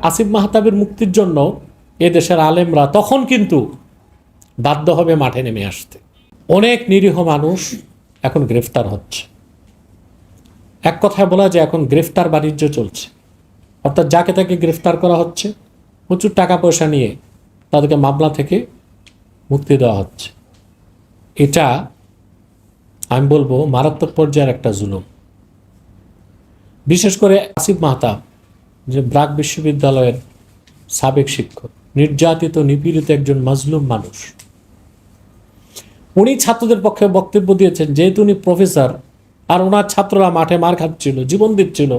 আসিফ মাহতাবের মুক্তির জন্য এদেশের আলেমরা তখন কিন্তু বাধ্য হবে মাঠে নেমে আসতে। অনেক নিরীহ মানুষ এখন গ্রেফতার হচ্ছে। এক কথায় বলা যায় এখন গ্রেফতার বাণিজ্য চলছে, অর্থাৎ যাকে তাকে গ্রেফতার করা হচ্ছে, প্রচুর টাকা পয়সা নিয়ে তাদেরকে মামলা থেকে মুক্তি দেওয়া হচ্ছে। এটা আমি বলবো মারাত্মক পর্যায়ের একটা জুলুম। বিশেষ করে আসিফ মাহতাব যে ব্রাক বিশ্ববিদ্যালয়ের সাবেক শিক্ষক, নির্যাতিত নিপীড়িত একজন মাজলুম মানুষ, উনি ছাত্রদের পক্ষে বক্তব্য দিয়েছেন। যেহেতু উনি প্রফেসর আর ওনার ছাত্ররা মাঠে মার খাচ্ছিল, জীবন দিচ্ছিল,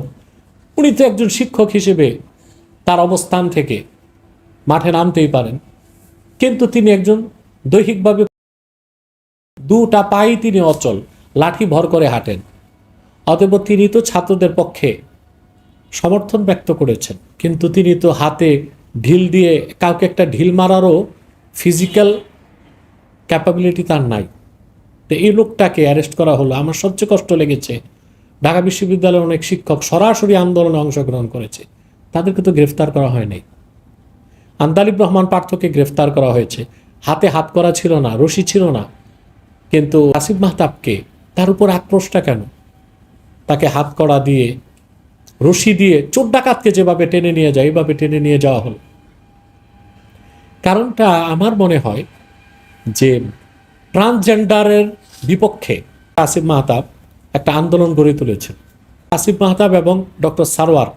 উনি তো একজন শিক্ষক হিসেবে তার অবস্থান থেকে মাঠে নামতেই পারেন, কিন্তু তিনি একজন দৈহিকভাবে দুটা পাই তিনি অচল, লাঠি ভর করে হাঁটেন। অতএব তিনি তো ছাত্রদের পক্ষে সমর্থন ব্যক্ত করেছেন, কিন্তু তিনি তো হাতে ঢিল দিয়ে কাউকে একটা ঢিল মারারও ফিজিক্যাল ক্যাপাবিলিটি তার নাই। তো এই লোকটাকে অ্যারেস্ট করা হলো। আমার সবচেয়ে কষ্ট লেগেছে, ঢাকা বিশ্ববিদ্যালয়ের অনেক শিক্ষক সরাসরি আন্দোলনে অংশগ্রহণ করেছে, তাদেরকে তো গ্রেফতার করা হয়নি। আন্দালিব রহমান পার্থকে গ্রেফতার করা হয়েছে, হাতে হাত করা ছিল না, রশি ছিল না, কিন্তু আসিফ মাহতাবকে তার উপর আক্রোশটা কেন? তাকে হাত করা দিয়ে, রশি দিয়ে চোর ডাকাতকে যেভাবে টেনে নিয়ে যায় এইভাবে টেনে নিয়ে যাওয়া হলো। কারণটা আমার মনে হয় যে ট্রান্সজেন্ডারের বিপক্ষে আসিফ মাহতাব একটা আন্দোলন গড়ে তুলেছেন। আসিফ মাহতাব এবং ডক্টর সারওয়ার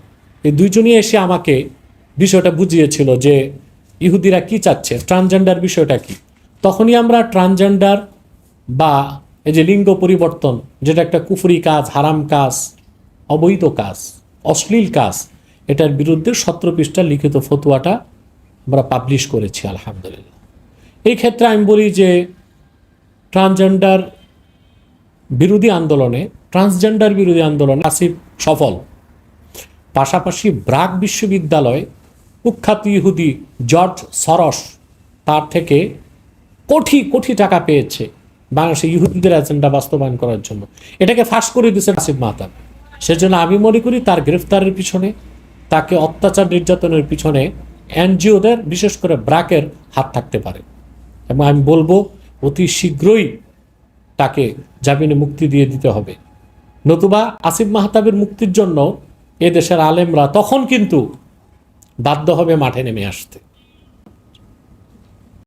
এই দুইজনই এসে আমাকে বিষয়টা বুঝিয়েছিল যে ইহুদিরা কি চাচ্ছে, ট্রান্সজেন্ডার বিষয়টা কি। তখনই আমরা ট্রান্সজেন্ডার বা এই যে লিঙ্গ পরিবর্তন, যেটা একটা কুফরি কাজ, হারাম কাজ, অবৈধ কাজ, অশ্লীল কাজ, এটার বিরুদ্ধে 17 পৃষ্ঠার লিখিত ফতোয়াটা আমরা পাবলিশ করেছি আলহামদুলিল্লাহ। এই ক্ষেত্রে আমি বলি যে ট্রান্সজেন্ডার বিরোধী আন্দোলনে, ট্রান্সজেন্ডার বিরোধী আন্দোলনে আসিফ সফল। পাশাপাশি ব্রাক বিশ্ববিদ্যালয় কুখ্যাত ইহুদি জর্জ সরস তার থেকে কোটি কোটি টাকা পেয়েছে বাংলাদেশে ইহুদিদের এজেন্ডা বাস্তবায়ন করার জন্য। এটাকে ফাঁস করে দিয়েছেন আসিফ মাহতাব। সেজন্য আমি মনে করি তার গ্রেফতারের পিছনে, তাকে অত্যাচার নির্যাতনের পিছনে এনজিওদের, বিশেষ করে ব্রাকের হাত থাকতে পারে। এবং আমি বলবো অতি শীঘ্রই তাকে জামিনে মুক্তি দিয়ে দিতে হবে, নতুবা আসিফ মাহতাবের মুক্তির জন্য এদেশের আলেমরা তখন কিন্তু বাধ্য হবে মাঠে নেমে আসতে।